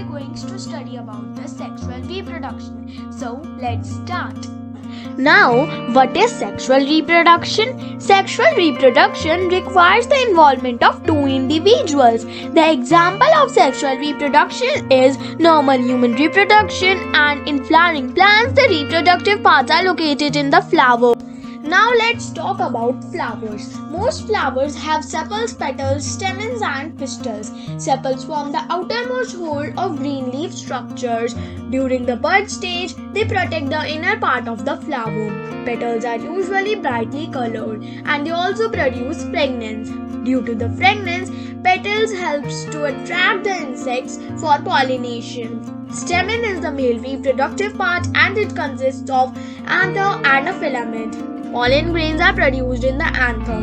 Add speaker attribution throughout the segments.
Speaker 1: we are going to study about the sexual reproduction. So let's start. Now, what is sexual reproduction? Sexual reproduction requires the involvement of two individuals. The example of sexual reproduction is normal human reproduction, and in flowering plants, the reproductive parts are located in the flower. Now let's talk about flowers. Most flowers have sepals, petals, stamens and pistils. Sepals form the outermost hold of green leaf structures. During the bud stage, they protect the inner part of the flower. Petals are usually brightly colored and they also produce fragrance. Due to the fragrance, petals helps to attract the insects for pollination. Stamen is the male reproductive part and it consists of anther and a filament. Pollen grains are produced in the anther.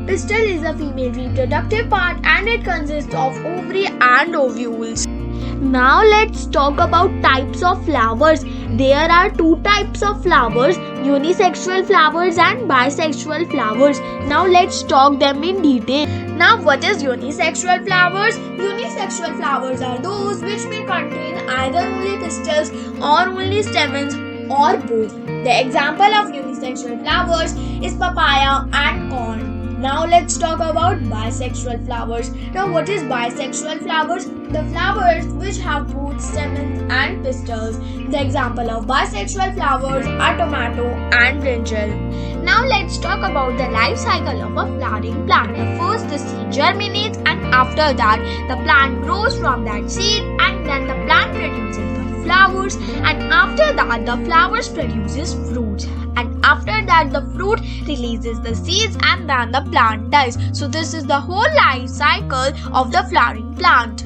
Speaker 1: Pistil is the female reproductive part and it consists of ovary and ovules. Now let's talk about types of flowers. There are two types of flowers, unisexual flowers and bisexual flowers. Now let's talk them in detail. Now what is unisexual flowers? Unisexual flowers are those which may contain either only pistils or only stamens or both. The example of unisexual flowers is papaya and corn. Now let's talk about bisexual flowers. Now what is bisexual flowers? The flowers which have both stamens and pistils. The example of bisexual flowers are tomato and brinjal. Now let's talk about the life cycle of a flowering plant. First the seed germinates and after that the plant grows from that seed and then the plant produces the flowers and after that the flowers produces fruits and after that the fruit releases the seeds and then the plant dies. So this is the whole life cycle of the flowering plant.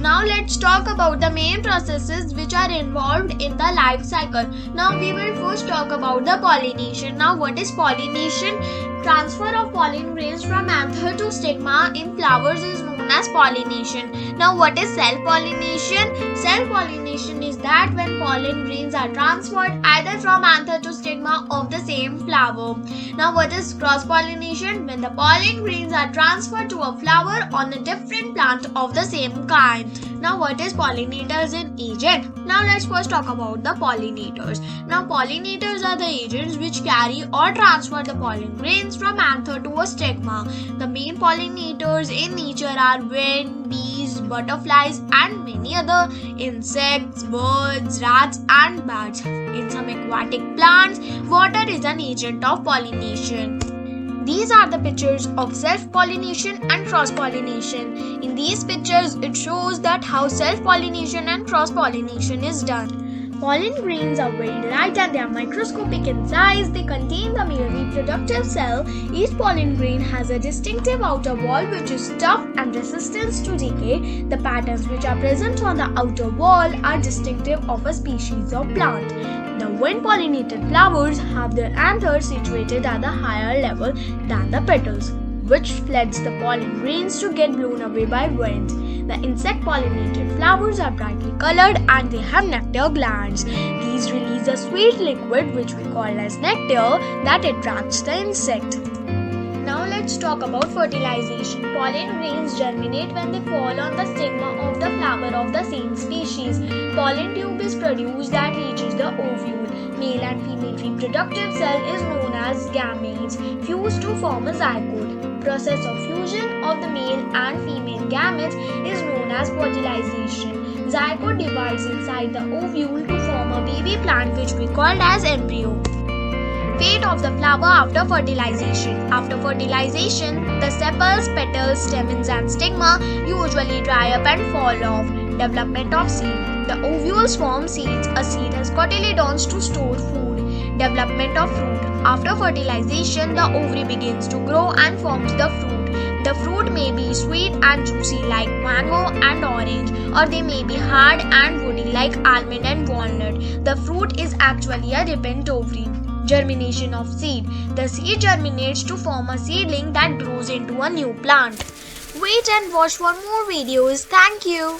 Speaker 1: Now let's talk about the main processes which are involved in the life cycle. Now we will first talk about the pollination. Now what is pollination? Transfer of pollen grains from anther to stigma in flowers is known as pollination. Now what is self-pollination? Self-pollination is that when pollen grains are transferred either from anther to stigma of the same flower. Now what is cross-pollination? When the pollen grains are transferred to a flower on a different plant of the same kind. Now what is pollinators in agent? Now let's first talk about the pollinators. Now pollinators are the agents which carry or transfer the pollen grains from anther to a stigma. The main pollinators in nature are wind, bees, butterflies and many other insects, birds, rats and bats. In some aquatic plants, water is an agent of pollination. These are the pictures of self-pollination and cross-pollination. In these pictures, it shows that how self-pollination and cross-pollination is done. Pollen grains are very light and they are microscopic in size. They contain the male reproductive cell. Each pollen grain has a distinctive outer wall which is tough and resistant to decay. The patterns which are present on the outer wall are distinctive of a species of plant. The wind-pollinated flowers have their anthers situated at the higher level than the petals, which lets the pollen grains to get blown away by wind. The insect-pollinated flowers are brightly colored and they have nectar glands. These release a sweet liquid which we call as nectar that attracts the insect. Now let's talk about fertilization. Pollen grains germinate when they fall on the stigma of the flower of the same species. Pollen tube is produced that reaches the ovule. Male and female reproductive cell is known as gametes, fused to form a zygote. Process of fusion of the male and female gametes is known as fertilization. Zygote divides inside the ovule to form a baby plant which we call as embryo. Fate of the flower after fertilization. After fertilization, the sepals, petals, stamens and stigma usually dry up and fall off. Development of seed. The ovules form seeds. A seed has cotyledons to store food. Development of fruit. After fertilization, the ovary begins to grow and forms the fruit. The fruit may be sweet and juicy like mango and orange, or they may be hard and woody like almond and walnut. The fruit is actually a ripened ovary. Germination of seed. The seed germinates to form a seedling that grows into a new plant. Wait and watch for more videos. Thank you.